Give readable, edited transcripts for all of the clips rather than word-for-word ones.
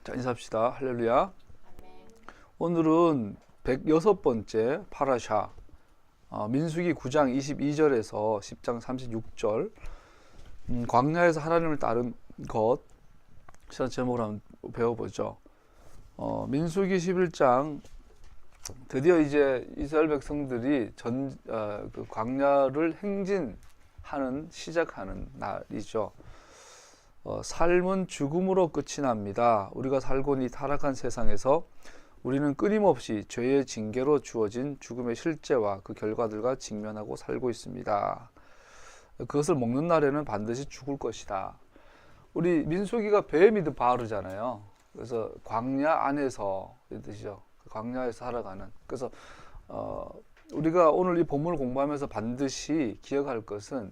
자, 인사합시다. 할렐루야. 오늘은 106번째 파라샤, 민수기 9장 22절에서 10장 36절, 광야에서 하나님을 따른 것, 시간 제목을 한번 배워보죠. 민수기 11장, 드디어 이제 이스라엘 백성들이 그 광야를 시작하는 날이죠. 삶은 죽음으로 끝이 납니다. 우리가 살고 있는 이 타락한 세상에서 우리는 끊임없이 죄의 징계로 주어진 죽음의 실제와 그 결과들과 직면하고 살고 있습니다. 그것을 먹는 날에는 반드시 죽을 것이다. 우리 민수기가 뱀이드 바르잖아요. 그래서 광야 안에서 이 뜻이죠. 광야에서 살아가는. 그래서 우리가 오늘 이 본문을 공부하면서 반드시 기억할 것은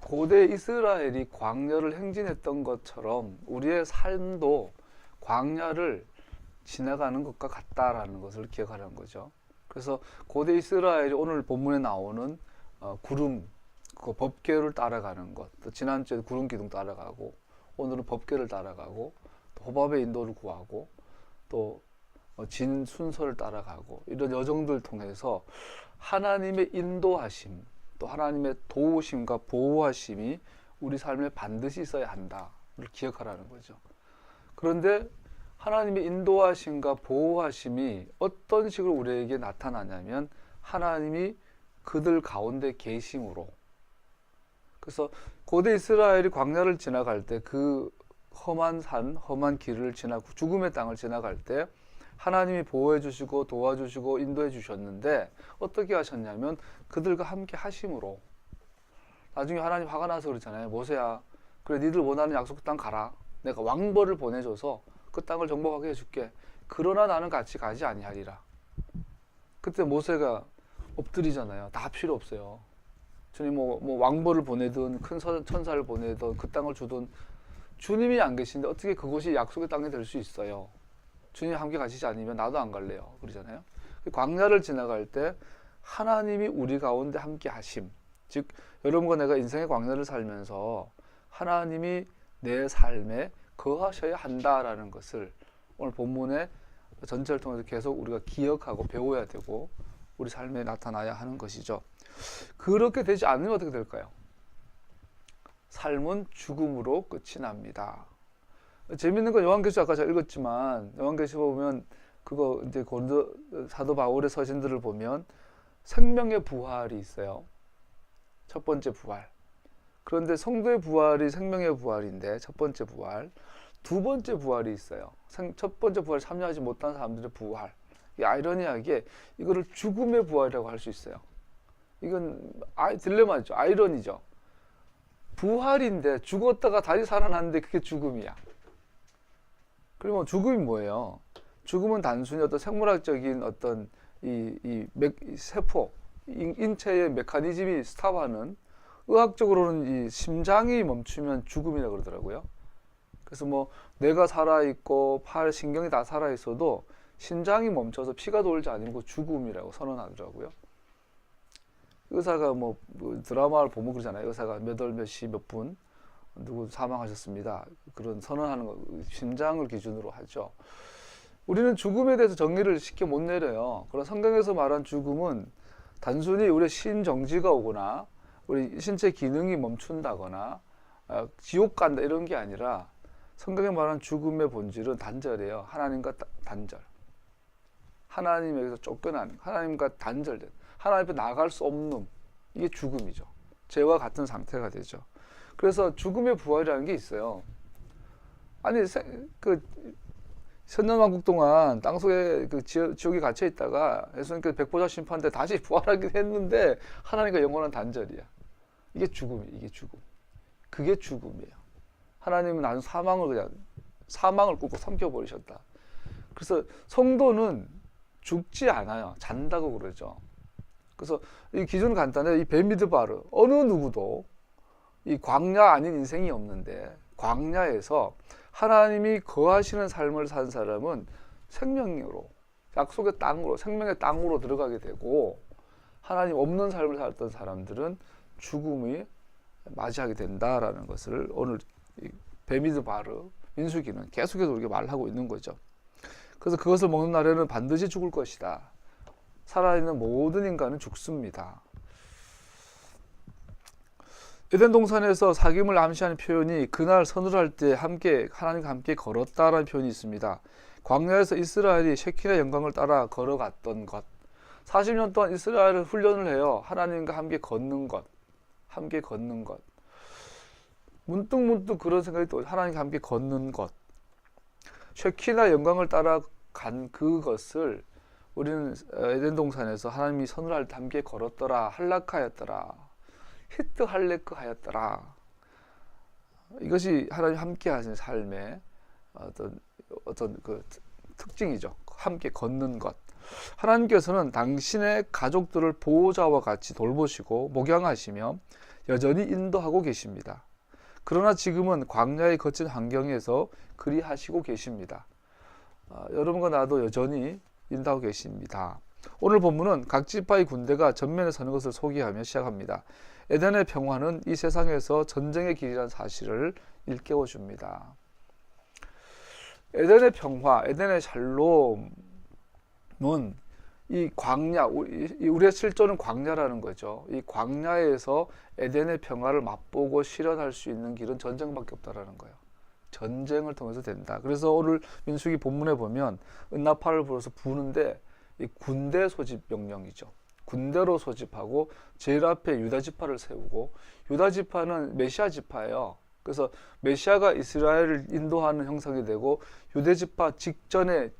고대 이스라엘이 광야를 행진했던 것처럼 우리의 삶도 광야를 지나가는 것과 같다라는 것을 기억하라는 거죠. 그래서 고대 이스라엘이 오늘 본문에 나오는 구름, 그 법궤를 따라가는 것, 또 지난주에 구름 기둥 따라가고 오늘은 법궤를 따라가고 또 호밥의 인도를 구하고 또 진 순서를 따라가고 이런 여정들 통해서 하나님의 인도하심, 또 하나님의 도우심과 보호하심이 우리 삶에 반드시 있어야 한다를 기억하라는 거죠. 그런데 하나님의 인도하심과 보호하심이 어떤 식으로 우리에게 나타나냐면 하나님이 그들 가운데 계심으로. 그래서 고대 이스라엘이 광야를 지나갈 때 그 험한 산, 험한 길을 지나고 죽음의 땅을 지나갈 때 하나님이 보호해 주시고 도와주시고 인도해 주셨는데 어떻게 하셨냐면 그들과 함께 하심으로. 나중에 하나님 화가 나서 그러잖아요. 모세야, 그래 니들 원하는 약속 땅 가라. 내가 왕벌을 보내줘서 그 땅을 정복하게 해줄게. 그러나 나는 같이 가지 아니하리라. 그때 모세가 엎드리잖아요. 다 필요 없어요. 주님 뭐 왕벌을 보내든 큰 천사를 보내든 그 땅을 주든 주님이 안 계신데 어떻게 그곳이 약속의 땅이 될 수 있어요. 주님 함께 가시지 않으면 나도 안 갈래요. 그러잖아요. 광야를 지나갈 때 하나님이 우리 가운데 함께 하심. 즉 여러분과 내가 인생의 광야를 살면서 하나님이 내 삶에 거하셔야 한다라는 것을 오늘 본문의 전체를 통해서 계속 우리가 기억하고 배워야 되고 우리 삶에 나타나야 하는 것이죠. 그렇게 되지 않으면 어떻게 될까요? 삶은 죽음으로 끝이 납니다. 재밌는 건 요한계시록 아까 제가 읽었지만 요한계시록 보면 그거 이제 고린도 사도 바울의 서신들을 보면 생명의 부활이 있어요. 첫 번째 부활. 그런데 성도의 부활이 생명의 부활인데 첫 번째 부활. 두 번째 부활이 있어요. 첫 번째 부활에 참여하지 못한 사람들의 부활. 이 아이러니하게 이거를 죽음의 부활이라고 할 수 있어요. 이건 딜레마죠. 아이러니죠. 부활인데 죽었다가 다시 살아났는데 그게 죽음이야. 그러면 죽음이 뭐예요? 죽음은 단순히 어떤 생물학적인 어떤 이 세포, 인체의 메커니즘이 스탑하는, 의학적으로는 이 심장이 멈추면 죽음이라고 그러더라고요. 그래서 뭐 뇌가 살아있고 팔, 신경이 다 살아있어도 심장이 멈춰서 피가 돌지 않는 거 죽음이라고 선언하더라고요. 의사가 뭐 드라마를 보면 그러잖아요. 의사가 몇 월 몇 시 몇 분 누구 사망하셨습니다. 그런 선언하는 거 심장을 기준으로 하죠. 우리는 죽음에 대해서 정의를 쉽게 못 내려요. 그런 성경에서 말한 죽음은 단순히 우리의 신정지가 오거나 우리 신체 기능이 멈춘다거나 지옥 간다 이런 게 아니라 성경에 말한 죽음의 본질은 단절이에요. 하나님과 단절. 하나님에게서 쫓겨난, 하나님과 단절된, 하나님 앞에 나아갈 수 없는, 이게 죽음이죠. 죄와 같은 상태가 되죠. 그래서 죽음의 부활이라는 게 있어요. 아니 천년왕국 동안 땅속에 그 지옥에 갇혀 있다가 예수님께서 백보자 심판 때 다시 부활하긴 했는데 하나님과 영원한 단절이야. 이게 죽음이에요. 이게 죽음. 그게 죽음이에요. 하나님은 나는 사망을 꾹꾹 삼켜버리셨다. 그래서 성도는 죽지 않아요. 잔다고 그러죠. 그래서 이 기준은 간단해요. 이 베미드바르, 어느 누구도 이 광야 아닌 인생이 없는데 광야에서 하나님이 거하시는 삶을 산 사람은 생명으로, 약속의 땅으로, 생명의 땅으로 들어가게 되고, 하나님 없는 삶을 살았던 사람들은 죽음이 맞이하게 된다라는 것을 오늘 베미드바르, 민수기는 계속해서 우리가 말하고 있는 거죠. 그래서 그것을 먹는 날에는 반드시 죽을 것이다. 살아있는 모든 인간은 죽습니다. 에덴 동산에서 사귐을 암시하는 표현이 그날 서늘할 때 함께 하나님과 함께 걸었다라는 표현이 있습니다. 광야에서 이스라엘이 쉐킨의 영광을 따라 걸어갔던 것, 40년 동안 이스라엘은 훈련을 해요. 하나님과 함께 걷는 것, 함께 걷는 것. 문득 그런 생각이 또 하나님과 함께 걷는 것, 쉐키나 영광을 따라간 그것을 우리는 에덴 동산에서 하나님이 서늘할 때 함께 걸었더라, 할라카였더라, 히트 할레크 하였더라. 이것이 하나님 함께 하신 삶의 어떤 그 특징이죠. 함께 걷는 것. 하나님께서는 당신의 가족들을 보호자와 같이 돌보시고 목양하시며 여전히 인도하고 계십니다. 그러나 지금은 광야의 거친 환경에서 그리하시고 계십니다. 여러분과 나도 여전히 인도하고 계십니다. 오늘 본문은 각 지파의 군대가 전면에 서는 것을 소개하며 시작합니다. 에덴의 평화는 이 세상에서 전쟁의 길이라는 사실을 일깨워 줍니다. 에덴의 평화, 에덴의 샬롬은 이 광야, 우리의 실존은 광야라는 거죠. 이 광야에서 에덴의 평화를 맛보고 실현할 수 있는 길은 전쟁밖에 없다라는 거예요. 전쟁을 통해서 된다. 그래서 오늘 민수기 본문에 보면 은나팔을 불어서 부는데 이 군대 소집 명령이죠. 군대로 소집하고 제일 앞에 유다 지파를 세우고, 유다 지파는 메시아 지파예요. 그래서 메시아가 이스라엘을 인도하는 형상이 되고, 유대 지파 직전에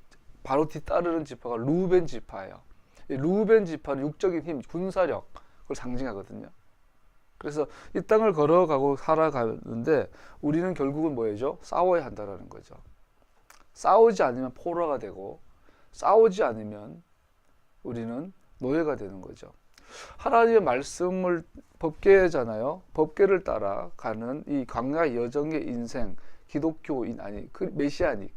바로 뒤따르는 지파가 루벤 지파예요. 이 루벤 지파는 육적인 힘, 군사력, 그걸 상징하거든요. 그래서 이 땅을 걸어가고 살아가는데 우리는 결국은 뭐예요? 싸워야 한다는 거죠. 싸우지 않으면 포로가 되고, 싸우지 않으면 우리는 노예가 되는 거죠. 하나님의 말씀을 법계잖아요. 법계를 따라가는 이 광야 여정의 인생, 기독교인 아니 메시아닉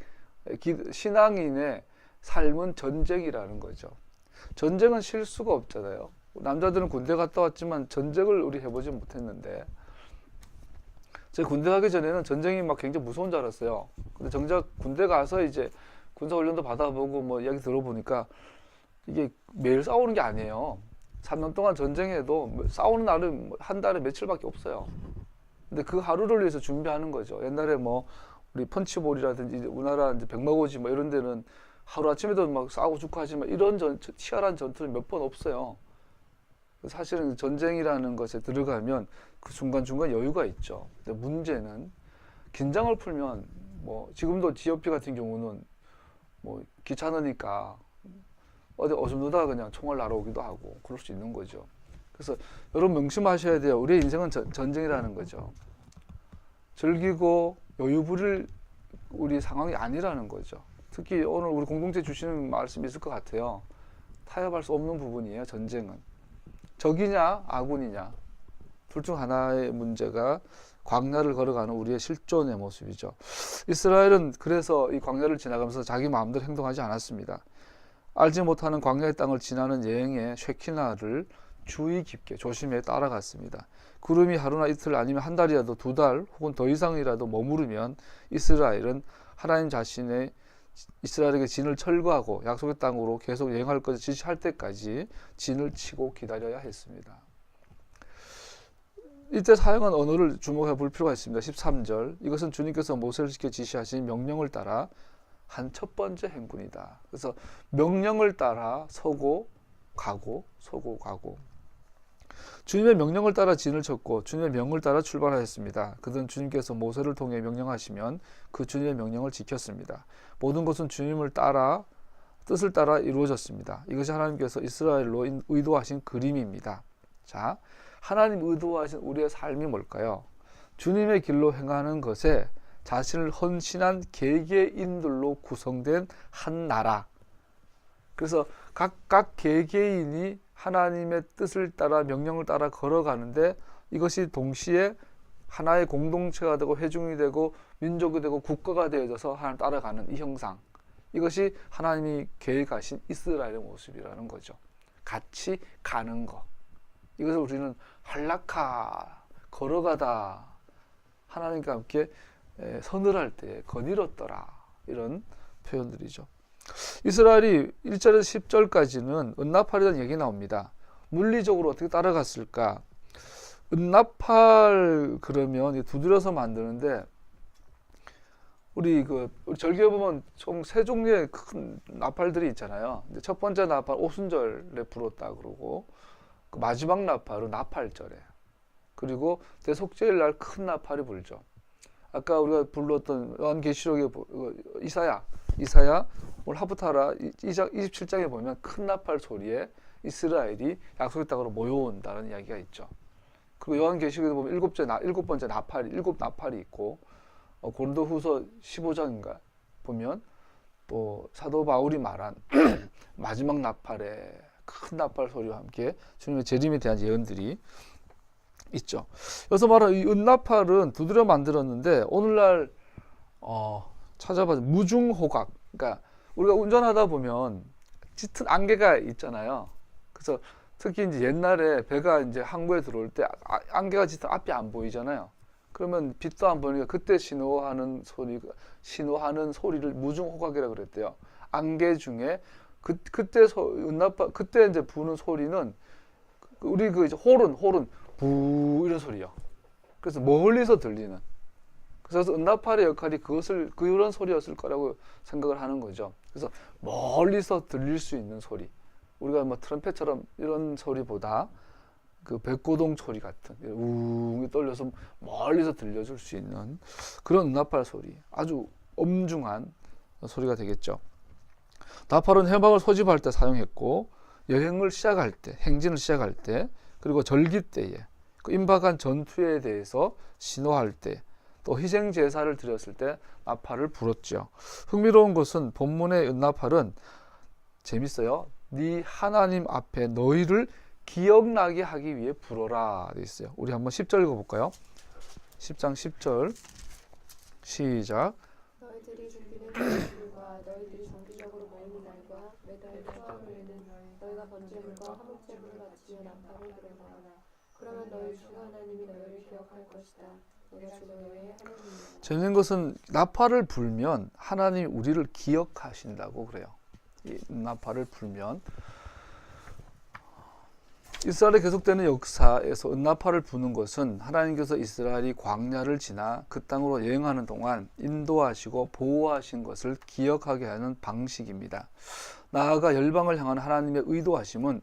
신앙인의 삶은 전쟁이라는 거죠. 전쟁은 실수가 없잖아요. 남자들은 군대 갔다 왔지만 전쟁을 우리 해보지 못했는데, 제가 군대 가기 전에는 전쟁이 막 굉장히 무서운 줄 알았어요. 근데 정작 군대 가서 이제 군사훈련도 받아보고 뭐 이야기 들어보니까 이게 매일 싸우는 게 아니에요. 3년 동안 전쟁해도 싸우는 날은 한 달에 며칠밖에 없어요. 근데 그 하루를 위해서 준비하는 거죠. 옛날에 뭐 우리 펀치볼이라든지 우리나라 이제 백마고지 뭐 이런 데는 하루 아침에도 막 싸우고 죽고 하지만 이런 치열한 전투는 몇 번 없어요. 사실은 전쟁이라는 것에 들어가면 그 중간중간 여유가 있죠. 근데 문제는 긴장을 풀면 뭐 지금도 GOP 같은 경우는 뭐 귀찮으니까 어디 어둠누다 그냥 총알 날아오기도 하고 그럴 수 있는 거죠. 그래서 여러분 명심하셔야 돼요. 우리의 인생은 전쟁이라는 거죠. 즐기고 여유 부릴 우리 상황이 아니라는 거죠. 특히 오늘 우리 공동체 주시는 말씀이 있을 것 같아요. 타협할 수 없는 부분이에요. 전쟁은 적이냐 아군이냐 둘 중 하나의 문제가 광야를 걸어가는 우리의 실존의 모습이죠. 이스라엘은 그래서 이 광야를 지나가면서 자기 마음대로 행동하지 않았습니다. 알지 못하는 광야의 땅을 지나는 여행의 쉐키나를 주의 깊게 조심해 따라갔습니다. 구름이 하루나 이틀 아니면 한 달이라도 두 달 혹은 더 이상이라도 머무르면 이스라엘은 하나님 자신의 이스라엘에게 진을 철거하고 약속의 땅으로 계속 여행할 것을 지시할 때까지 진을 치고 기다려야 했습니다. 이때 사용한 언어를 주목해 볼 필요가 있습니다. 13절, 이것은 주님께서 모세를 시켜 지시하신 명령을 따라 한 첫 번째 행군이다. 그래서 명령을 따라 서고 가고 서고 가고, 주님의 명령을 따라 진을 쳤고 주님의 명을 따라 출발하였습니다. 그들은 주님께서 모세를 통해 명령하시면 그 주님의 명령을 지켰습니다. 모든 것은 주님을 따라 뜻을 따라 이루어졌습니다. 이것이 하나님께서 이스라엘로 의도하신 그림입니다. 자, 하나님 의도하신 우리의 삶이 뭘까요? 주님의 길로 행하는 것에 자신을 헌신한 개개인들로 구성된 한 나라. 그래서 각 개개인이 하나님의 뜻을 따라 명령을 따라 걸어가는데 이것이 동시에 하나의 공동체가 되고 회중이 되고 민족이 되고 국가가 되어져서 하나님 따라가는 이 형상, 이것이 하나님이 계획하신 이스라엘의 모습이라는 거죠. 같이 가는 것, 이것을 우리는 할라카, 걸어가다, 하나님과 함께 서늘할 때 거닐었더라. 이런 표현들이죠. 이스라엘이 1절에서 10절까지는 은나팔이라는 얘기 나옵니다. 물리적으로 어떻게 따라갔을까? 은나팔 그러면 두드려서 만드는데 우리 절기에 보면 총 세 종류의 큰 나팔들이 있잖아요. 첫 번째 나팔 오순절에 불었다 그러고 그 마지막 나팔은 나팔절에 그리고 대속죄일 날 큰 나팔이 불죠. 아까 우리가 불렀던 요한계시록의 이사야 오늘 하프타라 27장에 보면 큰 나팔 소리에 이스라엘이 약속의 땅으로 모여온다는 이야기가 있죠. 그리고 요한계시록에도 보면 일곱 번째 나팔이 일곱 나팔이 있고 고린도후서 15장인가 보면 또 사도 바울이 말한 마지막 나팔에 큰 나팔 소리와 함께 주님의 재림에 대한 예언들이 있죠. 여기서 말하는 이 은나팔은 두드려 만들었는데 오늘날 찾아봐도 무중호각, 그러니까 우리가 운전하다 보면 짙은 안개가 있잖아요. 그래서 특히 이제 옛날에 배가 이제 항구에 들어올 때 안개가 짙은 앞이 안 보이잖아요. 그러면 빛도 안 보이니까 그때 신호하는 소리를 무중호각이라고 그랬대요. 안개 중에 그때 이제 부는 소리는 우리 이제 호른 부 이런 소리요. 그래서 멀리서 들리는. 그래서 은나팔의 역할이 그런 소리였을 거라고 생각을 하는 거죠. 그래서 멀리서 들릴 수 있는 소리. 우리가 뭐 트럼펫처럼 이런 소리보다 그 백고동 소리 같은 웅이 떨려서 멀리서 들려줄 수 있는 그런 은나팔 소리. 아주 엄중한 소리가 되겠죠. 나팔은 해방을 소집할 때 사용했고 여행을 시작할 때, 행진을 시작할 때, 그리고 절기 때에 그 임박한 전투에 대해서 신호할 때, 또 희생 제사를 드렸을 때 나팔을 불었죠. 흥미로운 것은 본문의 은나팔은 재밌어요. 네 하나님 앞에 너희를 기억나게 하기 위해 불어라 돼 있어요. 우리 한번 10절 읽어볼까요? 10장 10절 시작. 너희들이 준비된 것들과 너희들이 정기적으로 모이는 날과 매달 초하루에는 너희가 번제물과 화목제물을 바치며 나팔을 불어나가라. 그러면 너희 주 하나님이 너희를 기억할 것이다. 내가 주 너희의 하나님이다. 재밌는 것은 나팔을 불면 하나님이 우리를 기억하신다고 그래요. 이 나팔을 불면 이스라엘의 계속되는 역사에서 은나팔을 부는 것은 하나님께서 이스라엘이 광야를 지나 그 땅으로 여행하는 동안 인도하시고 보호하신 것을 기억하게 하는 방식입니다. 나아가 열방을 향한 하나님의 의도하심은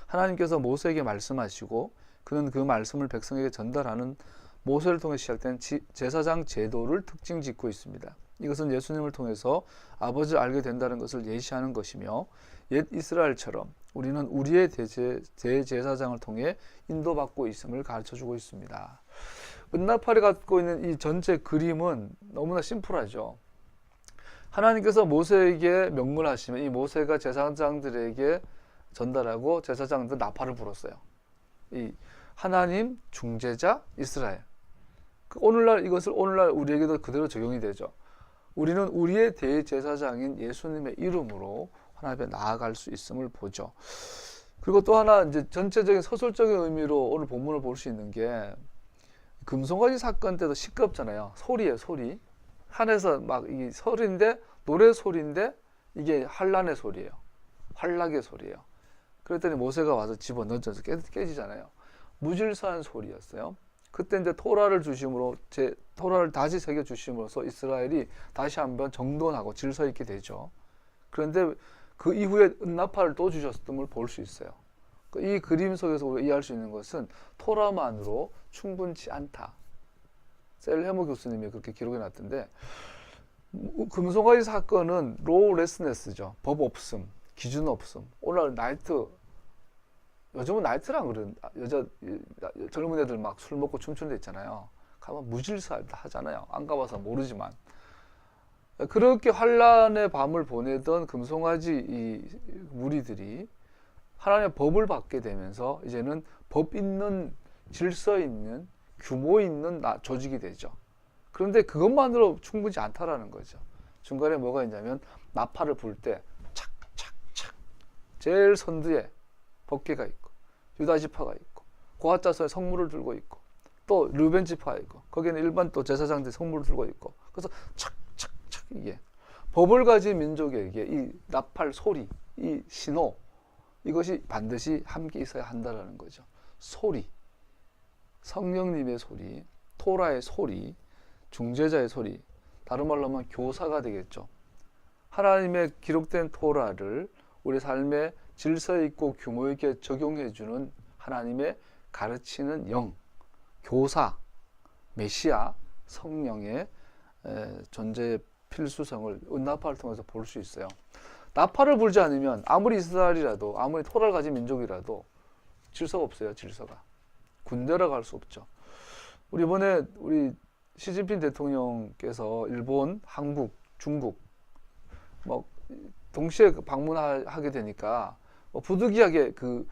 하나님께서 모세에게 말씀하시고 그는 그 말씀을 백성에게 전달하는 모세를 통해 시작된 제사장 제도를 특징 짓고 있습니다. 이것은 예수님을 통해서 아버지를 알게 된다는 것을 예시하는 것이며 옛 이스라엘처럼 우리는 우리의 대제사장을 통해 인도받고 있음을 가르쳐주고 있습니다. 은나팔이 갖고 있는 이 전체 그림은 너무나 심플하죠. 하나님께서 모세에게 명령하시면 이 모세가 제사장들에게 전달하고 제사장들 나팔을 불었어요. 이 하나님, 중재자, 이스라엘. 이것을 오늘날 우리에게도 그대로 적용이 되죠. 우리는 우리의 대제사장인 예수님의 이름으로 하나님 앞에 나아갈 수 있음을 보죠. 그리고 또 하나 이제 전체적인 서술적인 의미로 오늘 본문을 볼 수 있는 게 금송아지 사건 때도 시끄럽잖아요. 소리예요, 소리. 산에서 막 이게 소리인데 노래 소리인데 이게 환란의 소리예요. 환락의 소리예요. 그랬더니 모세가 와서 집어 던져서 깨지잖아요. 무질서한 소리였어요. 그때 이제 토라를 주심으로 토라를 다시 새겨 주심으로써 이스라엘이 다시 한번 정돈하고 질서 있게 되죠. 그런데 그 이후에 은나팔을 또 주셨음을 볼 수 있어요. 이 그림 속에서 우리가 이해할 수 있는 것은 토라만으로 충분치 않다. 셀헤모 교수님이 그렇게 기록해 놨던데 금송아지 사건은 로우레스네스죠. 법 없음, 기준 없음. 오늘 요즘은 나이트랑 그런 젊은 애들 막 술 먹고 춤추는 데 있잖아요. 가면 무질서하다 하잖아요. 안 가봐서 모르지만. 그렇게 환란의 밤을 보내던 금송아지 이 무리들이 하나님의 법을 받게 되면서 이제는 법 있는, 질서 있는, 규모 있는 조직이 되죠. 그런데 그것만으로 충분치 않다라는 거죠. 중간에 뭐가 있냐면 나팔을 불 때 착착착 제일 선두에 법궤가 있고 유다 지파가 있고 고핫자손의 성물을 들고 있고 또 르벤 지파 있고 거기는 일반 또 제사장들이 성물을 들고 있고 그래서 착착착 이게 법을 가진 민족에게 이 나팔 소리, 이 신호 이것이 반드시 함께 있어야 한다라는 거죠. 소리, 성령님의 소리, 토라의 소리, 중재자의 소리, 다른 말로 하면 교사가 되겠죠. 하나님의 기록된 토라를 우리 삶의 질서 있고 규모 있게 적용해주는 하나님의 가르치는 영, 교사, 메시아, 성령의 존재의 필수성을 은나팔을 통해서 볼 수 있어요. 나팔을 불지 않으면 아무리 이스라엘이라도 아무리 토라를 가진 민족이라도 질서가 없어요. 질서가. 군대라 갈 수 없죠. 우리 이번에 우리 시진핑 대통령께서 일본, 한국, 중국 뭐 동시에 방문하게 되니까 뭐 부득이하게 그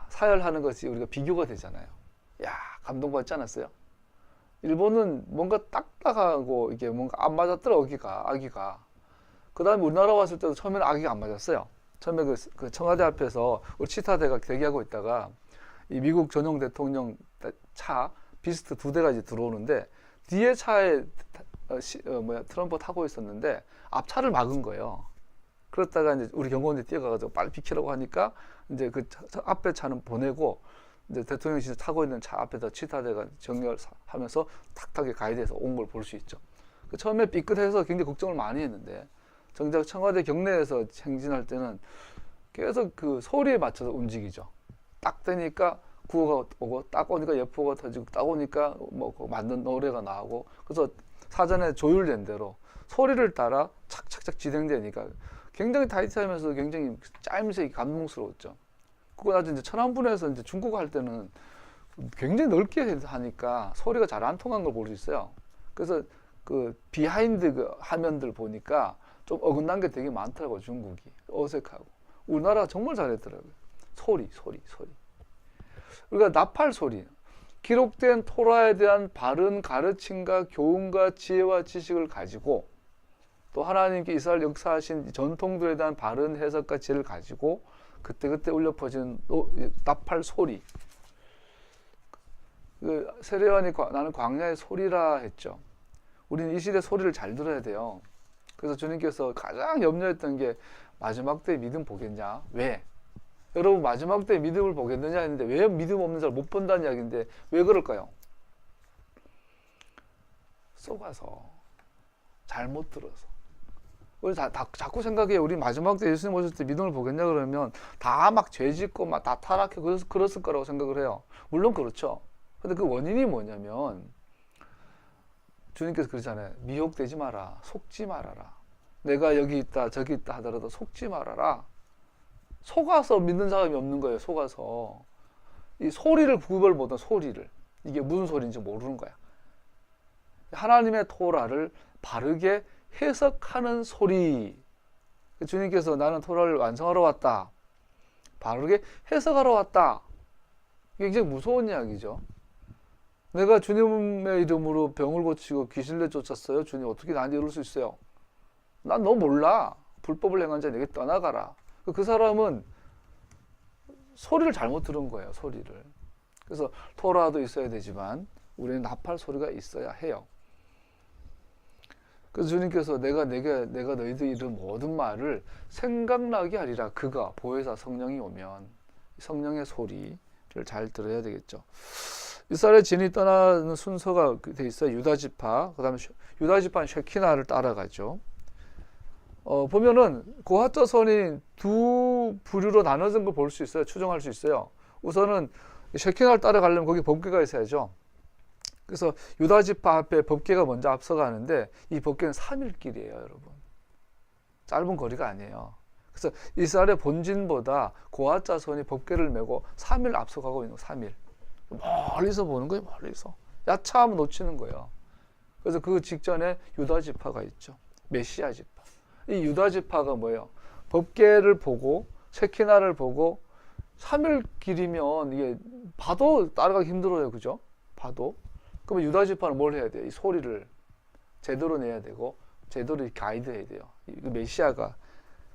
사열하는 것이 우리가 비교가 되잖아요. 야, 감동받지 않았어요? 일본은 뭔가 딱딱하고 이게 뭔가 안 맞았더라, 아기가. 그 다음에 우리나라 왔을 때도 처음에는 아기가 안 맞았어요. 처음에 그 청와대 앞에서 우리 치타대가 대기하고 있다가 이 미국 전용 대통령 차 비스트 2대가 이제 들어오는데 뒤에 차에 트럼프 타고 있었는데 앞차를 막은 거예요. 그렇다가 이제 우리 경호원들이 뛰어가가지고 빨리 비키라고 하니까 이제 그 앞에 차는 보내고 이제 대통령이 진짜 타고 있는 차 앞에다 치타대가 정렬하면서 탁탁하게 가이드해서 온 걸 볼 수 있죠. 처음에 삐끗해서 굉장히 걱정을 많이 했는데 정작 청와대 경내에서 행진할 때는 계속 그 소리에 맞춰서 움직이죠. 딱 되니까 구호가 오고 딱 오니까 예포가 터지고 딱 오니까 뭐 만든 노래가 나오고 그래서 사전에 조율된 대로 소리를 따라 착착착 진행되니까 굉장히 타이트하면서 굉장히 짜임새 감동스러웠죠. 그거 나중에 이제 천안분에서 이제 중국 할 때는 굉장히 넓게 하니까 소리가 잘 안 통한 걸 볼 수 있어요. 그래서 그 비하인드 그 화면들 보니까 좀 어긋난 게 되게 많더라고요. 중국이 어색하고 우리나라가 정말 잘했더라고요. 소리. 우리가 나팔 소리, 기록된 토라에 대한 바른 가르침과 교훈과 지혜와 지식을 가지고 또 하나님께 이스라엘 역사하신 전통들에 대한 바른 해석과 지혜를 가지고 그때그때 울려 퍼지는 나팔 소리. 그 세례요한이 나는 광야의 소리라 했죠. 우리는 이 시대 소리를 잘 들어야 돼요. 그래서 주님께서 가장 염려했던 게 마지막 때의 믿음 보겠냐? 왜? 여러분 마지막 때의 믿음을 보겠느냐 했는데 왜 믿음 없는 자를 못 본다는 이야기인데 왜 그럴까요? 속아서 잘못 들어서. 우리 자꾸 생각해. 우리 마지막 때 예수님 오실 때 믿음을 보겠냐 그러면 다 막 죄짓고 막 다 타락해 그랬을 거라고 생각을 해요. 물론 그렇죠. 근데 그 원인이 뭐냐면 주님께서 그러잖아요. 미혹되지 마라. 속지 말아라. 내가 여기 있다 저기 있다 하더라도 속지 말아라. 속아서 믿는 사람이 없는 거예요. 속아서. 이 소리를 구별 못한 소리를. 이게 무슨 소리인지 모르는 거야. 하나님의 토라를 바르게 해석하는 소리. 주님께서 나는 토라를 완성하러 왔다. 바르게 해석하러 왔다. 이게 굉장히 무서운 이야기죠. 내가 주님의 이름으로 병을 고치고 귀신을 내쫓았어요. 주님 어떻게 나한테 이럴 수 있어요? 난 너 몰라. 불법을 행한 자 내게 떠나가라. 그 사람은 소리를 잘못 들은 거예요. 소리를. 그래서 토라도 있어야 되지만 우리는 나팔 소리가 있어야 해요. 그래서 주님께서 내가 너희들 이런 모든 말을 생각나게 하리라. 그가 보혜사 성령이 오면 성령의 소리를 잘 들어야 되겠죠. 이스라엘 진이 떠나는 순서가 돼 있어요. 유다 지파, 그다음에 유다 지파는 쉐키나를 따라가죠. 보면은 고핫 자손이 두 부류로 나눠진 걸 볼 수 있어요. 추정할 수 있어요. 우선은 쉐키나를 따라가려면 거기 법궤가 있어야죠. 그래서 유다 지파 앞에 법궤가 먼저 앞서가는데 이 법궤는 3일 길이에요, 여러분. 짧은 거리가 아니에요. 그래서 이스라엘의 본진보다 고핫 자손이 법궤를 메고 3일 앞서가고 있는 거예요. 3일. 멀리서 보는 거예요, 멀리서. 야차하면 놓치는 거예요. 그래서 그 직전에 유다 지파가 있죠. 메시아 지파. 이 유다 지파가 뭐예요? 법궤를 보고 쉐키나를 보고 3일 길이면 이게 봐도 따라가기 힘들어요, 그죠? 봐도. 그러면 유다 지파는 뭘 해야 돼요? 이 소리를 제대로 내야 되고 제대로 가이드해야 돼요. 이 메시아가.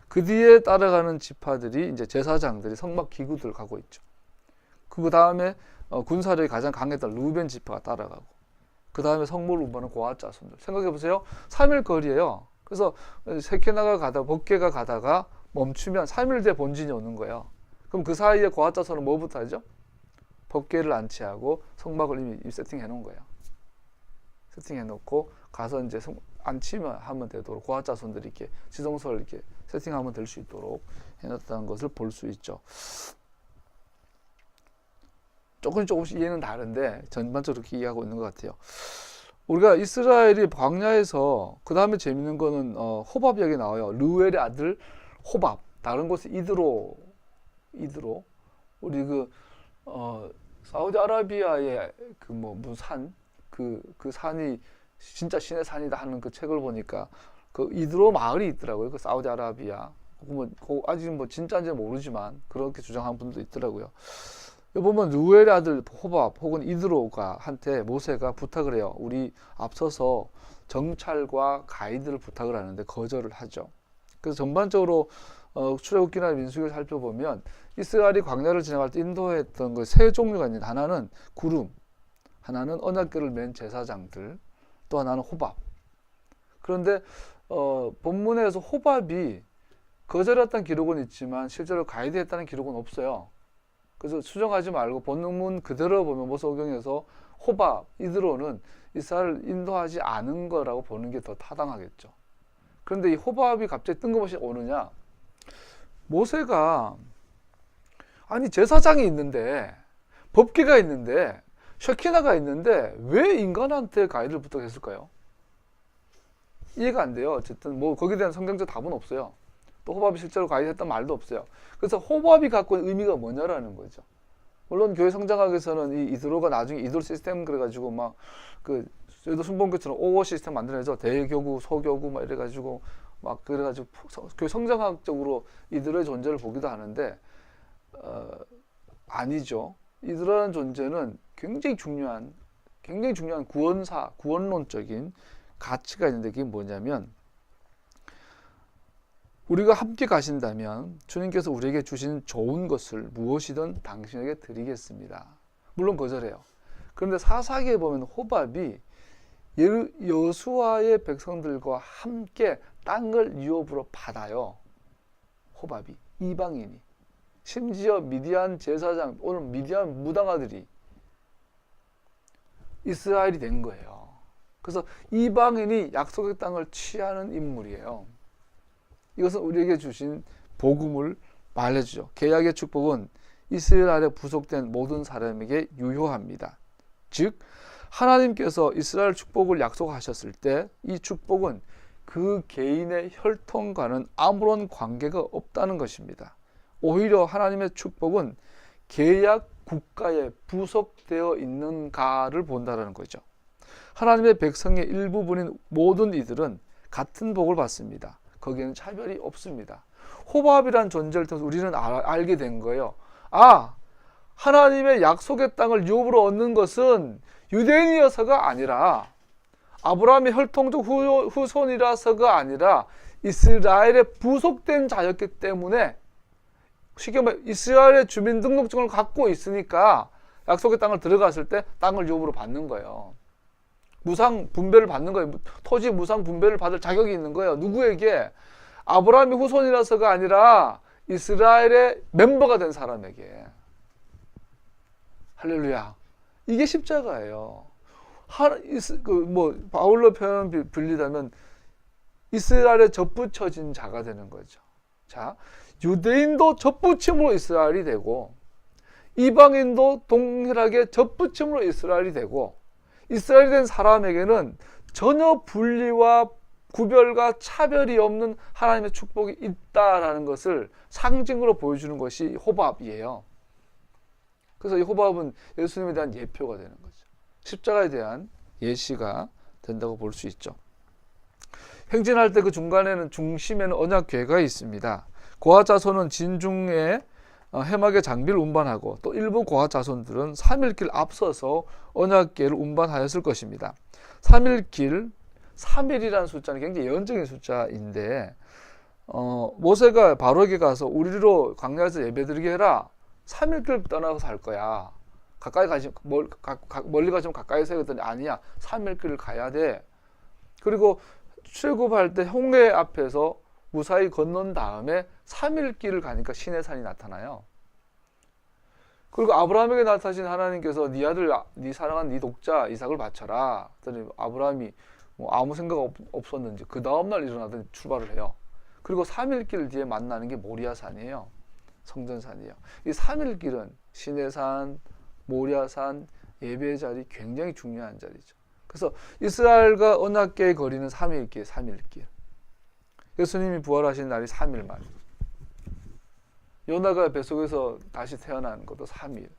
그 뒤에 따라가는 지파들이 이제 제사장들이 성막 기구들을 가고 있죠. 그 다음에 군사력이 가장 강했던 루벤 지파가 따라가고, 그 다음에 성물 운반은 고앗 자손들. 생각해 보세요. 3일 거리예요. 그래서 세케나가 가다가 법궤가 가다가 멈추면 3일 뒤에 본진이 오는 거예요. 그럼 그 사이에 고앗 자손은 뭐부터 하죠? 법궤를 안치하고 성막을 이미 세팅해 놓은 거예요. 세팅해 놓고 가서 이제 안치만 하면 되도록 고앗 자손들이 이렇게 지성소를 이렇게 세팅하면 될 수 있도록 해놨다는 것을 볼 수 있죠. 조금씩 이해는 다른데 전반적으로 그렇게 이해하고 있는 것 같아요. 우리가 이스라엘이 광야에서, 그 다음에 재밌는 거는 호밥 이야기 나와요. 르웰의 아들 호밥. 다른 곳에 이드로. 우리 사우디아라비아의 무슨 산, 그 산이 진짜 신의 산이다 하는 그 책을 보니까 그 이드로 마을이 있더라고요. 그 사우디아라비아. 아직 진짜인지 모르지만 그렇게 주장하는 분도 있더라고요. 여기 보면 르웰의 아들 호밥 혹은 이드로가 한테 모세가 부탁을 해요. 우리 앞서서 정찰과 가이드를 부탁을 하는데 거절을 하죠. 그래서 전반적으로 출애굽기나 민수기를 살펴보면 이스라엘이 광야를 지나갈 때 인도했던 그 세 종류가 있는데, 하나는 구름, 하나는 언약궤를 맨 제사장들, 또 하나는 호밥. 그런데 본문에서 호밥이 거절했다는 기록은 있지만 실제로 가이드했다는 기록은 없어요. 그래서 수정하지 말고 본문 그대로 보면 모세오경에서 호밥, 이드로는 이스라엘을 인도하지 않은 거라고 보는 게 더 타당하겠죠. 그런데 이 호밥이 갑자기 뜬금없이 오느냐? 모세가, 아니 제사장이 있는데, 법궤가 있는데, 쉐키나가 있는데 왜 인간한테 가이드를 부탁했을까요? 이해가 안 돼요. 어쨌든 거기에 대한 성경적 답은 없어요. 또 호밥이 실제로 가이드했단 말도 없어요. 그래서 호밥이 갖고 있는 의미가 뭐냐라는 거죠. 물론 교회 성장학에서는 이 이드로가 나중에 이돌 시스템 그래가지고 저희도 순복음교처럼 오호 시스템 만들어내죠. 대교구, 소교구 이래가지고 그래가지고 교회 성장학적으로 이드로의 존재를 보기도 하는데 아니죠. 이드로라는 존재는 굉장히 중요한 구원론적인 가치가 있는데, 그게 뭐냐면, 우리가 함께 가신다면 주님께서 우리에게 주신 좋은 것을 무엇이든 당신에게 드리겠습니다. 물론 거절해요. 그런데 사사기에 보면 호밥이 여수아의 백성들과 함께 땅을 유업으로 받아요. 호밥이, 이방인이. 심지어 미디안 제사장, 오늘 미디안 무당아들이 이스라엘이 된 거예요. 그래서 이방인이 약속의 땅을 취하는 인물이에요. 이것은 우리에게 주신 복음을 말해주죠. 계약의 축복은 이스라엘에 부속된 모든 사람에게 유효합니다. 즉 하나님께서 이스라엘 축복을 약속하셨을 때 이 축복은 그 개인의 혈통과는 아무런 관계가 없다는 것입니다. 오히려 하나님의 축복은 계약 국가에 부속되어 있는가를 본다는 거죠. 하나님의 백성의 일부분인 모든 이들은 같은 복을 받습니다. 거기에는 차별이 없습니다. 호밥이란 존재를 통해서 우리는 알게 된 거예요. 하나님의 약속의 땅을 유업으로 얻는 것은 유대인이어서가 아니라, 아브라함의 혈통적 후손이라서가 아니라 이스라엘에 부속된 자였기 때문에, 쉽게 말해 이스라엘의 주민등록증을 갖고 있으니까 약속의 땅을 들어갔을 때 땅을 유업으로 받는 거예요. 무상 분배를 받는 거예요. 토지 무상 분배를 받을 자격이 있는 거예요. 누구에게? 아브라함의 후손이라서가 아니라 이스라엘의 멤버가 된 사람에게. 할렐루야. 이게 십자가예요. 바울로 표현 빌리자면 이스라엘에 접붙여진 자가 되는 거죠. 자, 유대인도 접붙임으로 이스라엘이 되고, 이방인도 동일하게 접붙임으로 이스라엘이 되고, 이스라엘이 된 사람에게는 전혀 분리와 구별과 차별이 없는 하나님의 축복이 있다라는 것을 상징으로 보여주는 것이 호밥이에요. 그래서 이 호밥은 예수님에 대한 예표가 되는 거죠. 십자가에 대한 예시가 된다고 볼 수 있죠. 행진할 때 그 중간에는 중심에는 언약궤가 있습니다. 고앗 자손은 진중에 해막의 장비를 운반하고, 또 일부 고앗 자손들은 3일길 앞서서 언약궤를 운반하였을 것입니다. 3일길, 3일이라는 숫자는 굉장히 예언적인 숫자인데, 모세가 바로에게 가서 우리로 광야에서 예배드리게 해라. 3일길 떠나서 살 거야. 가까이 가지 멀리 가시면 가까이서 해 그랬더니 아니야. 3일 길을 가야 돼. 그리고 출국할 때 홍해 앞에서 무사히 건넌 다음에 3일 길을 가니까 시내산이 나타나요. 그리고 아브라함에게 나타나신 하나님께서 네 아들, 네 사랑한 네 독자 이삭을 바쳐라. 그랬더니 아브라함이 뭐 아무 생각 없었는지 그 다음날 일어나더니 출발을 해요. 그리고 3일 길 뒤에 만나는 게 모리아산이에요. 성전산이에요. 이 3일 길은 시내산, 모리아산, 예배의 자리 굉장히 중요한 자리죠. 그래서 이스라엘과 언약궤의 거리는 3일 길, 3일 길. 예수님이 부활하신 날이 3일 만. 요나가 뱃속에서 다시 태어난 것도 3일.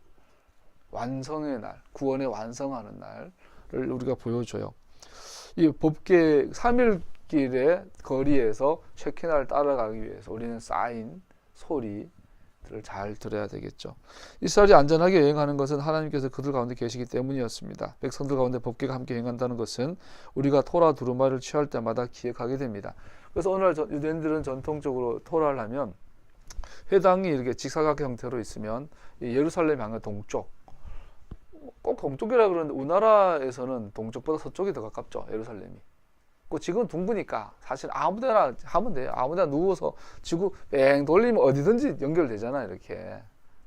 완성의 날, 구원의 완성하는 날을 우리가 보여줘요. 이 법궤 3일 길의 거리에서 쉐키나를 따라가기 위해서 우리는 사인, 소리들을 잘 들어야 되겠죠. 이스라엘이 안전하게 여행하는 것은 하나님께서 그들 가운데 계시기 때문이었습니다. 백성들 가운데 법궤가 함께 여행한다는 것은 우리가 토라 두루마리를 취할 때마다 기억하게 됩니다. 그래서 오늘 유대인들은 전통적으로 토라를 하면 회당이 이렇게 직사각 형태로 있으면 예루살렘 향해 동쪽, 꼭 동쪽이라 그러는데 우리나라에서는 동쪽보다 서쪽이 더 가깝죠. 예루살렘이. 지금 둥그니까 사실 아무데나 하면 돼요. 아무데나 누워서 지구 뺑 돌리면 어디든지 연결되잖아요. 이렇게.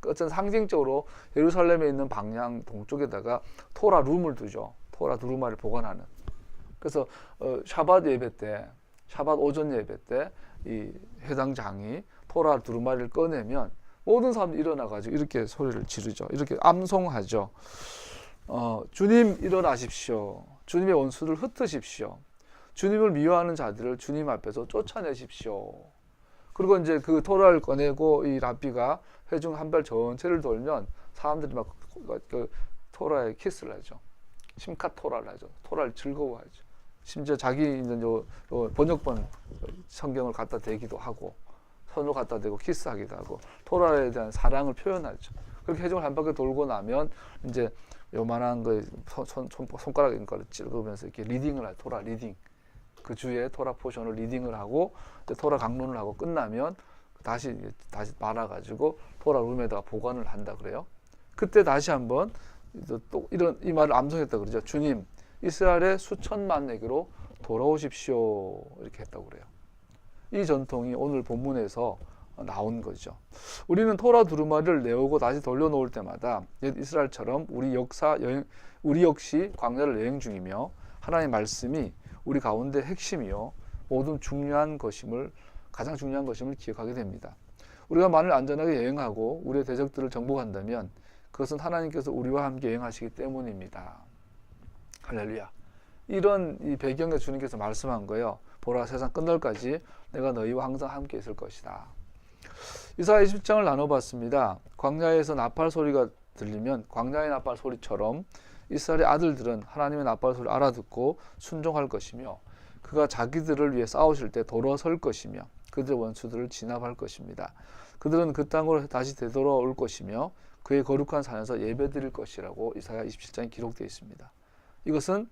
어떤 상징적으로 예루살렘에 있는 방향 동쪽에다가 토라 룸을 두죠. 토라 두루마리를 보관하는. 그래서 샤밧 예배 때, 샤밧 오전 예배 때 이 회당장이 토라 두루마리를 꺼내면 모든 사람들이 일어나가지고 이렇게 소리를 지르죠. 이렇게 암송하죠. 주님 일어나십시오. 주님의 원수를 흩으십시오. 주님을 미워하는 자들을 주님 앞에서 쫓아내십시오. 그리고 이제 그 토라를 꺼내고 이 랍비가 회중 한 발 전체를 돌면 사람들이 막 그 토라에 키스를 하죠. 심카 토라를 하죠. 토라를 즐거워하죠. 심지어 자기 있는 요 번역본 성경을 갖다 대기도 하고 손을 갖다 대고 키스하기도 하고 토라에 대한 사랑을 표현하죠. 그렇게 회중을 한 바퀴 돌고 나면 이제 요만한 거 손가락인 거를 찔러면서 이렇게 리딩을 하죠. 토라 리딩. 그 주에 토라 포션을 리딩을 하고 토라 강론을 하고 끝나면 다시 말아가지고 토라 룸에다가 보관을 한다 그래요. 그때 다시 한번 또 이 말을 암송했다 그러죠. 주님 이스라엘의 수천만에게로 돌아오십시오 이렇게 했다고 그래요. 이 전통이 오늘 본문에서 나온 거죠. 우리는 토라 두루마리를 내오고 다시 돌려놓을 때마다 옛 이스라엘처럼 우리 역시 광야를 여행 중이며 하나님의 말씀이 우리 가운데 핵심이요 모든 가장 중요한 것임을 기억하게 됩니다. 우리가 만일 안전하게 여행하고 우리의 대적들을 정복한다면 그것은 하나님께서 우리와 함께 여행하시기 때문입니다. 할렐루야. 이런 이 배경에 주님께서 말씀한 거예요. 보라 세상 끝날까지 내가 너희와 항상 함께 있을 것이다. 이사야 20장을 나눠봤습니다. 광야에서 나팔 소리가 들리면 광야의 나팔 소리처럼 이스라엘의 아들들은 하나님의 나팔 소리를 알아듣고 순종할 것이며 그가 자기들을 위해 싸우실 때 돌아설 것이며 그들의 원수들을 진압할 것입니다. 그들은 그 땅으로 다시 되돌아올 것이며 그의 거룩한 산에서 예배드릴 것이라고 이사야 27장에 기록되어 있습니다. 이것은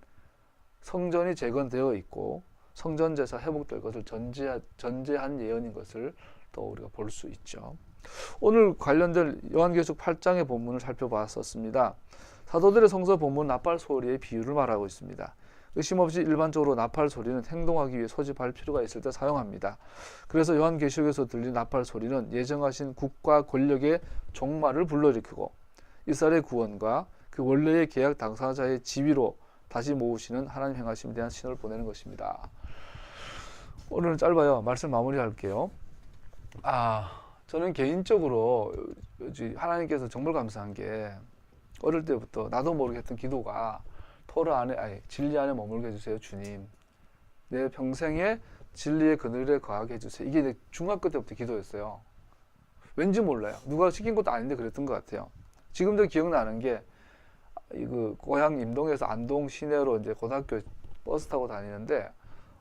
성전이 재건되어 있고 성전 제사 회복될 것을 전제한 예언인 것을 또 우리가 볼 수 있죠. 오늘 관련된 요한계시록 8장의 본문을 살펴봤었습니다. 사도들의 성서 본문 나팔 소리의 비유를 말하고 있습니다. 의심 없이 일반적으로 나팔 소리는 행동하기 위해 소집할 필요가 있을 때 사용합니다. 그래서 요한계시록에서 들린 나팔 소리는 예정하신 국가 권력의 종말을 불러일으키고 이스라엘의 구원과 그 원래의 계약 당사자의 지위로 다시 모으시는 하나님 행하심에 대한 신호를 보내는 것입니다. 오늘은 짧아요. 말씀 마무리할게요. 저는 개인적으로 하나님께서 정말 감사한 게 어릴 때부터 나도 모르게 했던 기도가 토라 안에 진리 안에 머물게 해주세요 주님. 내 평생에 진리의 그늘에 거하게 해주세요. 이게 중학교 때부터 기도였어요. 왠지 몰라요. 누가 시킨 것도 아닌데 그랬던 것 같아요. 지금도 기억나는 게 고향 임동에서 안동 시내로 이제 고등학교 버스 타고 다니는데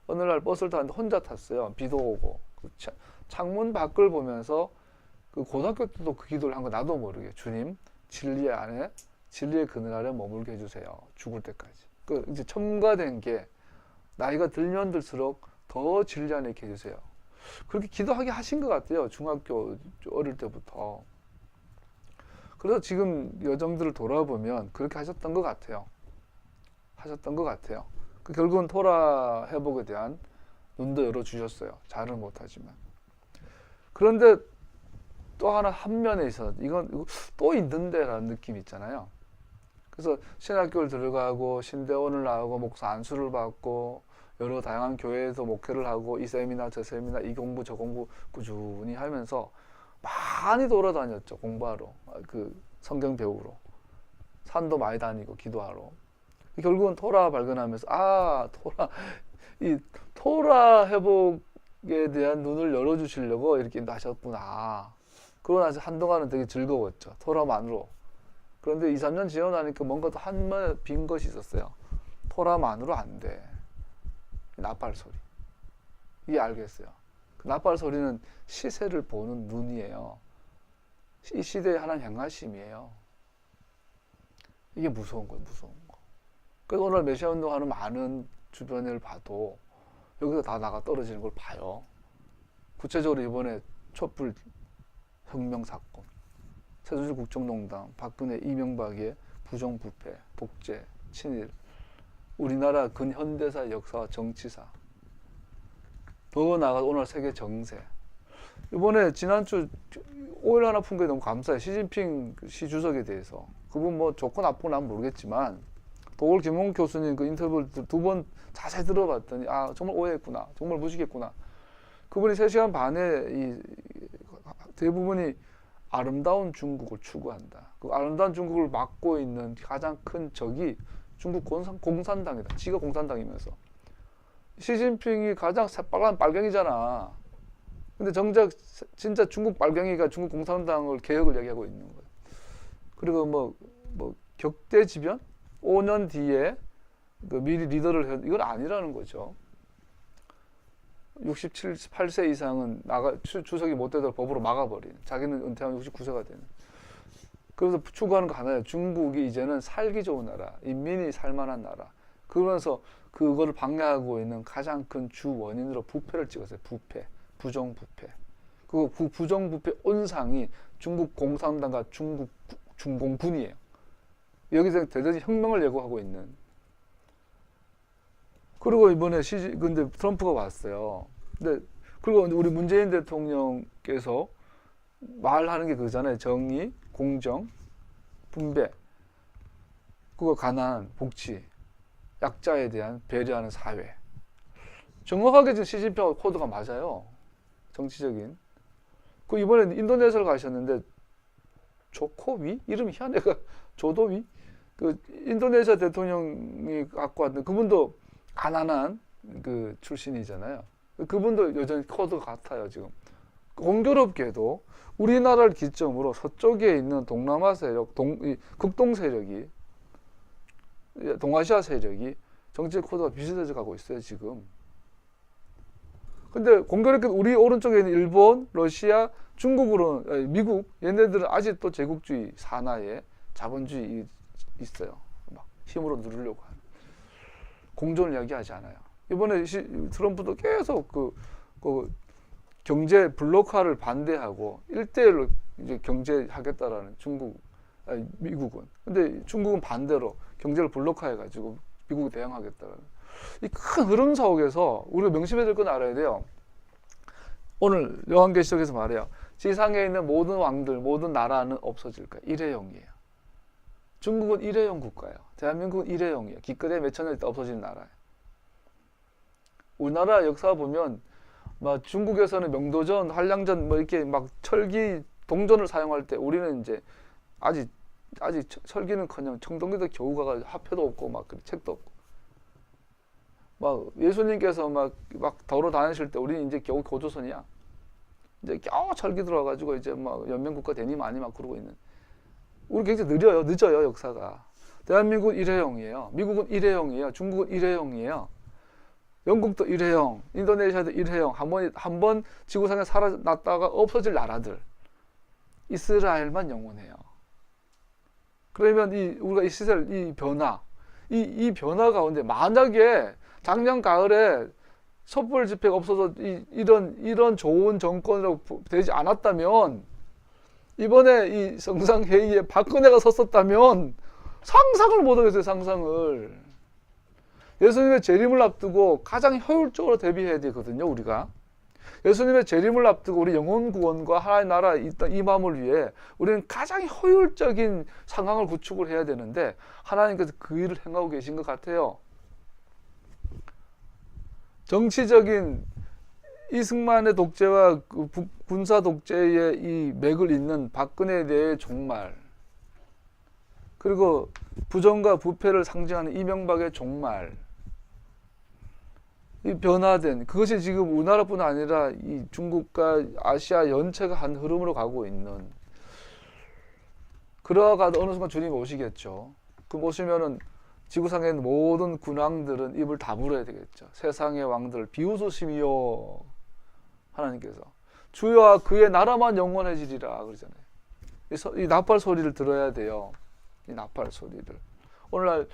어느 날 버스를 타는데 혼자 탔어요. 비도 오고 창문 밖을 보면서 그 고등학교 때도 그 기도를 한 거 나도 모르게 주님 진리 안에 진리의 그늘 아래 머물게 해주세요. 죽을 때까지. 이제 첨가된 게 나이가 들면 들수록 더 진리 안에 있게 해주세요. 그렇게 기도하게 하신 것 같아요. 중학교 어릴 때부터. 그래서 지금 여정들을 돌아보면 그렇게 하셨던 것 같아요. 결국은 토라 회복에 대한 눈도 열어주셨어요. 잘은 못하지만. 그런데 또 하나 한 면에 있어서 이건 또 있는데 라는 느낌이 있잖아요. 그래서 신학교를 들어가고 신대원을 나오고 목사 안수를 받고 여러 다양한 교회에서 목회를 하고 이 세미나 저 세미나 이 공부 저 공부 꾸준히 하면서 많이 돌아다녔죠. 공부하러, 그 성경 배우러, 산도 많이 다니고 기도하러. 결국은 토라 발견하면서 이 토라 회복에 대한 눈을 열어주시려고 이렇게 하셨구나. 그러고 나서 한동안은 되게 즐거웠죠. 토라만으로. 그런데 2, 3년 지나고 나니까 뭔가 또 한번 빈 것이 있었어요. 토라만으로 안 돼. 나팔 소리. 이게 알겠어요. 그 나팔 소리는 시세를 보는 눈이에요. 이 시대에 하나님 행하심이에요. 이게 무서운 거예요, 무서운 거. 그래서 오늘 메시아 운동하는 많은 주변을 봐도 여기서 다 나가 떨어지는 걸 봐요. 구체적으로 이번에 촛불 혁명 사건, 새누리 국정농단, 박근혜 이명박의 부정부패, 독재, 친일, 우리나라 근현대사 역사와 정치사, 더 나아가 오늘 세계 정세. 이번에 지난주 5일 하나 푼 게 너무 감사해요. 시진핑 시 주석에 대해서. 그분 뭐 좋고 나쁘고 난 모르겠지만 도올 김홍 교수님 그 인터뷰를 2번 자세히 들어봤더니 정말 오해했구나, 정말 무식했구나. 그분이 3시간 반에 이 대부분이 아름다운 중국을 추구한다. 그 아름다운 중국을 막고 있는 가장 큰 적이 중국 공산당이다. 지가 공산당이면서. 시진핑이 가장 새빨간 빨갱이잖아. 근데 정작 진짜 중국 빨갱이가 중국 공산당을 개혁을 얘기하고 있는 거예요. 그리고 뭐 격대지변? 5년 뒤에 그 미리 리더를 이건 아니라는 거죠. 67, 8세 이상은 주석이 못 되도록 법으로 막아버리는. 자기는 은퇴하면 69세가 되는. 그래서 추구하는 거 하나예요. 중국이 이제는 살기 좋은 나라, 인민이 살만한 나라. 그러면서 그거를 방해하고 있는 가장 큰 주 원인으로 부패를 찍었어요. 부패, 부정부패. 그 부정부패 온상이 중국 공산당과 중국 중공군이에요. 여기서 대단히 혁명을 예고하고 있는. 그리고 이번에 근데 트럼프가 왔어요. 근데 그리고 우리 문재인 대통령께서 말하는 게 그거잖아요. 정의, 공정, 분배, 그거 가난, 복지, 약자에 대한 배려하는 사회. 정확하게 지금 시진핑 코드가 맞아요. 정치적인. 그 이번에 인도네시아를 가셨는데 조코위? 이름이 희한해가 조도위? 그 인도네시아 대통령이 갖고 왔던 그분도 가난한 그 출신이잖아요. 그분도 여전히 코드가 같아요, 지금. 공교롭게도 우리나라를 기점으로 서쪽에 있는 동남아 세력, 극동 세력이, 동아시아 세력이 정치 코드가 비슷해져 가고 있어요, 지금. 근데 공교롭게 우리 오른쪽에 있는 일본, 러시아, 미국, 얘네들은 아직도 제국주의 산하에 자본주의 있어요. 막 힘으로 누르려고 하는. 공존을 이야기하지 않아요. 이번에 트럼프도 계속 그 경제 블록화를 반대하고 1대1로 이제 경제하겠다라는 미국은. 근데 중국은 반대로 경제를 블록화해가지고 미국이 대항하겠다라는. 이 큰 흐름 속에서 우리가 명심해야 될 건 알아야 돼요. 오늘 요한계시록에서 말해요. 지상에 있는 모든 왕들, 모든 나라는 없어질 거예요. 일회용이에요. 중국은 일회용 국가예요. 대한민국은 일회용이에요. 기껏해 몇천 년 있다 없어지는 나라예요. 우리나라 역사 보면 막 중국에서는 명도전, 한량전 이렇게 막 철기, 동전을 사용할 때 우리는 이제 아직 철기는커녕 청동기도 겨우 가가 화폐도 없고 막 책도 없고 막 예수님께서 막 더러 다니실 때 우리는 이제 겨우 고조선이야. 이제 겨우 철기 들어와가지고 이제 막 연맹국가 되니 많이 막 그러고 있는. 우리 굉장히 늦어요 역사가. 대한민국은 일회용이에요. 미국은 일회용이에요. 중국은 일회용이에요. 영국도 일회용, 인도네시아도 일회용. 한 번 지구상에 살아났다가 없어질 나라들. 이스라엘만 영원해요. 그러면 우리가 이 시설, 이 변화, 이 변화 가운데 만약에 작년 가을에 촛불 집회가 없어서 이런 좋은 정권이라고 되지 않았다면 이번에 이 정상회의에 박근혜가 섰었다면 상상을 못하겠어요. 상상을. 예수님의 재림을 앞두고 가장 효율적으로 대비해야 되거든요. 우리가 예수님의 재림을 앞두고 우리 영혼 구원과 하나님 나라에 있던 이 마음을 위해 우리는 가장 효율적인 상황을 구축을 해야 되는데 하나님께서 그 일을 행하고 계신 것 같아요. 정치적인 이승만의 독재와 그 군사 독재의 이 맥을 잇는 박근혜에 대해 종말, 그리고 부정과 부패를 상징하는 이명박의 종말, 이 변화된 그것이 지금 우리나라뿐 아니라 이 중국과 아시아 연체가 한 흐름으로 가고 있는, 그러다가 어느 순간 주님이 오시겠죠. 그 오시면은 지구상에 있는 모든 군왕들은 입을 다물어야 되겠죠. 세상의 왕들 비웃으시며 하나님께서 주여 그의 나라만 영원해지리라 그러잖아요. 이 나팔 소리를 들어야 돼요. 이 나팔 소리를. 오늘날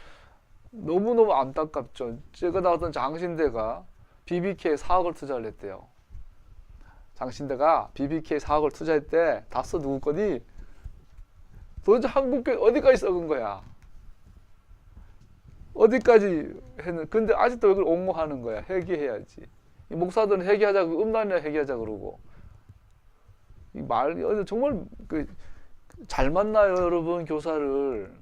너무너무 안타깝죠. 제가 나왔던 장신대가 BBK에 4억을 투자를 했대요. 장신대가 BBK에 4억을 투자했대. 다 써 누구 거니? 도대체 한국교회 어디까지 썩은 거야? 어디까지 했는? 근데 아직도 이걸 옹호하는 거야. 회개해야지. 이 목사들은 회개하자고, 음란이나 회개하자 그러고. 이 말 정말 잘 만나요, 여러분. 교사를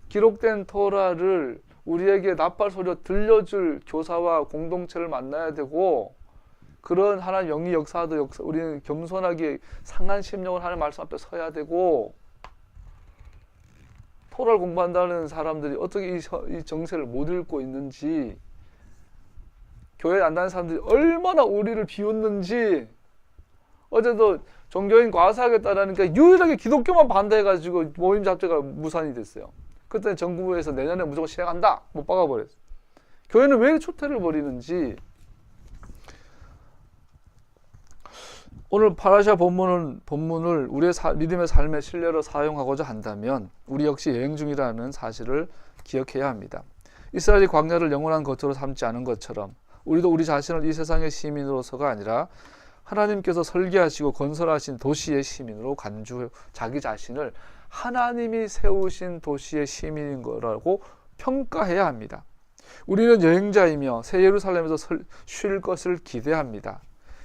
기록된 토라를 우리에게 나팔 소리로 들려줄 교사와 공동체를 만나야 되고, 그런 하나님 영리 역사도 우리는 겸손하게 상한 심령을 하는 말씀 앞에 서야 되고, 토라를 공부한다는 사람들이 어떻게 이 정세를 못 읽고 있는지, 교회에 안 다니는 사람들이 얼마나 우리를 비웃는지. 어제도 종교인 과사하겠다라니까 유일하게 기독교만 반대해가지고 모임 자체가 무산이 됐어요. 그때 정부에서 내년에 무조건 시행한다 못 박아버렸어. 교회는 왜 초태를 벌이는지. 오늘 파라샤 본문을 우리의 믿음의 삶의 신뢰로 사용하고자 한다면 우리 역시 여행 중이라는 사실을 기억해야 합니다. 이스라엘이 광야를 영원한 거처로 삼지 않은 것처럼 우리도 우리 자신을 이 세상의 시민으로서가 아니라 하나님께서 설계하시고 건설하신 도시의 시민으로 자기 자신을 하나님이 세우신 도시의 시민인 거라고 평가해야 합니다. 우리는 여행자이며 새 예루살렘에서 쉴 것을 기대합니다.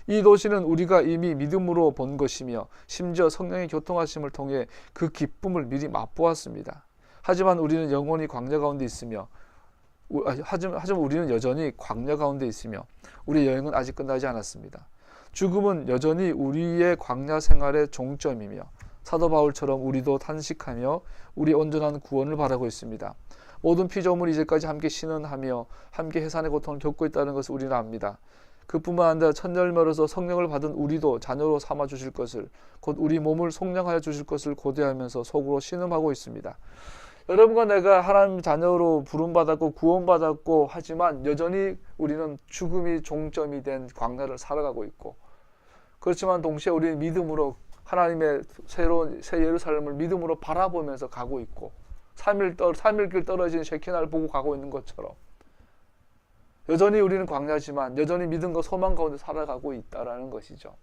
이 도시는 우리가 이미 믿음으로 본 것이며 심지어 성령의 교통하심을 통해 그 기쁨을 미리 맛보았습니다. 하지만 우리는 영원히 광야 가운데 있으며 하지만 우리는 여전히 광야 가운데 있으며 우리의 여행은 아직 끝나지 않았습니다. 죽음은 여전히 우리의 광야 생활의 종점이며 사도 바울처럼 우리도 탄식하며 우리 온전한 구원을 바라고 있습니다. 모든 피조물이 이제까지 함께 신원하며 함께 해산의 고통을 겪고 있다는 것을 우리는 압니다. 그뿐만 아니라 첫 열매로서 성령을 받은 우리도 자녀로 삼아 주실 것을, 곧 우리 몸을 속량하여 주실 것을 고대하면서 속으로 신음하고 있습니다. 여러분과 내가 하나님 자녀로 부름받았고 구원받았고 하지만 여전히 우리는 죽음이 종점이 된 광야를 살아가고 있고, 그렇지만 동시에 우리는 믿음으로 하나님의 새로운 새 예루살렘을 믿음으로 바라보면서 가고 있고, 3일 길 떨어진 셰키나를 보고 가고 있는 것처럼 여전히 우리는 광야지만 여전히 믿음과 소망 가운데 살아가고 있다라는 것이죠.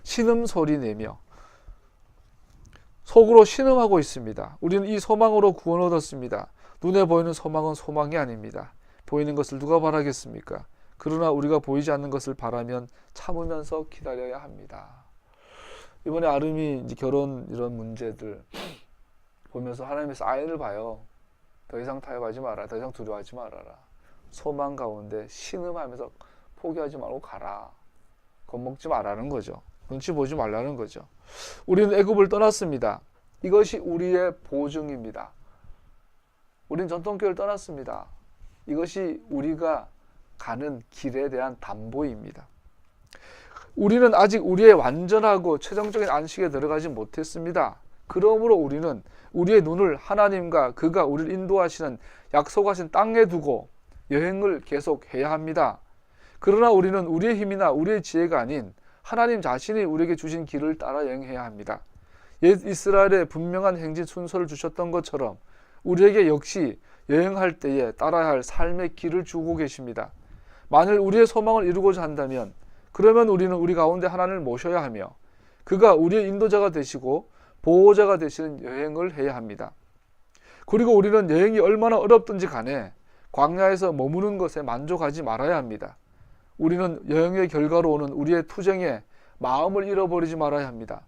신음소리 내며 속으로 신음하고 있습니다. 우리는 이 소망으로 구원 얻었습니다. 눈에 보이는 소망은 소망이 아닙니다. 보이는 것을 누가 바라겠습니까? 그러나 우리가 보이지 않는 것을 바라면 참으면서 기다려야 합니다. 이번에 아름이 이제 결혼 이런 문제들 보면서 하나님의 사인을 봐요. 더 이상 타협하지 마라. 더 이상 두려워하지 말아라. 소망 가운데 신음하면서 포기하지 말고 가라. 겁먹지 말라는 거죠. 눈치 보지 말라는 거죠. 우리는 애굽을 떠났습니다. 이것이 우리의 보증입니다. 우리는 전통교회를 떠났습니다. 이것이 우리가 가는 길에 대한 담보입니다. 우리는 아직 우리의 완전하고 최종적인 안식에 들어가지 못했습니다. 그러므로 우리는 우리의 눈을 하나님과 그가 우리를 인도하시는 약속하신 땅에 두고 여행을 계속해야 합니다. 그러나 우리는 우리의 힘이나 우리의 지혜가 아닌 하나님 자신이 우리에게 주신 길을 따라 여행해야 합니다. 옛 이스라엘의 분명한 행진 순서를 주셨던 것처럼 우리에게 역시 여행할 때에 따라야 할 삶의 길을 주고 계십니다. 만일 우리의 소망을 이루고자 한다면 그러면 우리는 우리 가운데 하나님을 모셔야 하며 그가 우리의 인도자가 되시고 보호자가 되시는 여행을 해야 합니다. 그리고 우리는 여행이 얼마나 어렵든지 간에 광야에서 머무는 것에 만족하지 말아야 합니다. 우리는 여행의 결과로 오는 우리의 투쟁에 마음을 잃어버리지 말아야 합니다.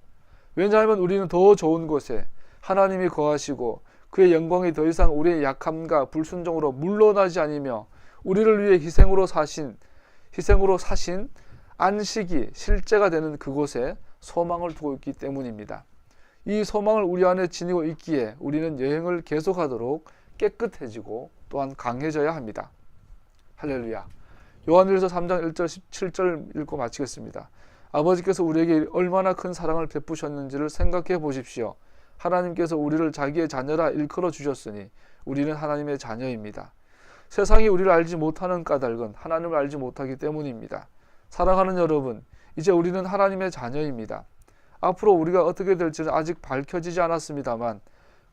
왜냐하면 우리는 더 좋은 곳에 하나님이 거하시고 그의 영광이 더 이상 우리의 약함과 불순종으로 물러나지 않으며 우리를 위해 희생으로 사신 안식이 실제가 되는 그곳에 소망을 두고 있기 때문입니다. 이 소망을 우리 안에 지니고 있기에 우리는 여행을 계속하도록 깨끗해지고 또한 강해져야 합니다. 할렐루야. 요한일서 3장 1절 17절 읽고 마치겠습니다. 아버지께서 우리에게 얼마나 큰 사랑을 베푸셨는지를 생각해 보십시오. 하나님께서 우리를 자기의 자녀라 일컬어 주셨으니 우리는 하나님의 자녀입니다. 세상이 우리를 알지 못하는 까닭은 하나님을 알지 못하기 때문입니다. 사랑하는 여러분, 이제 우리는 하나님의 자녀입니다. 앞으로 우리가 어떻게 될지는 아직 밝혀지지 않았습니다만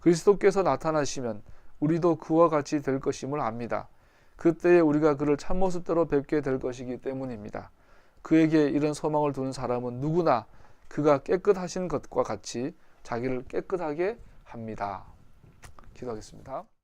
그리스도께서 나타나시면 우리도 그와 같이 될 것임을 압니다. 그때에 우리가 그를 참모습대로 뵙게 될 것이기 때문입니다. 그에게 이런 소망을 두는 사람은 누구나 그가 깨끗하신 것과 같이 자기를 깨끗하게 합니다. 기도하겠습니다.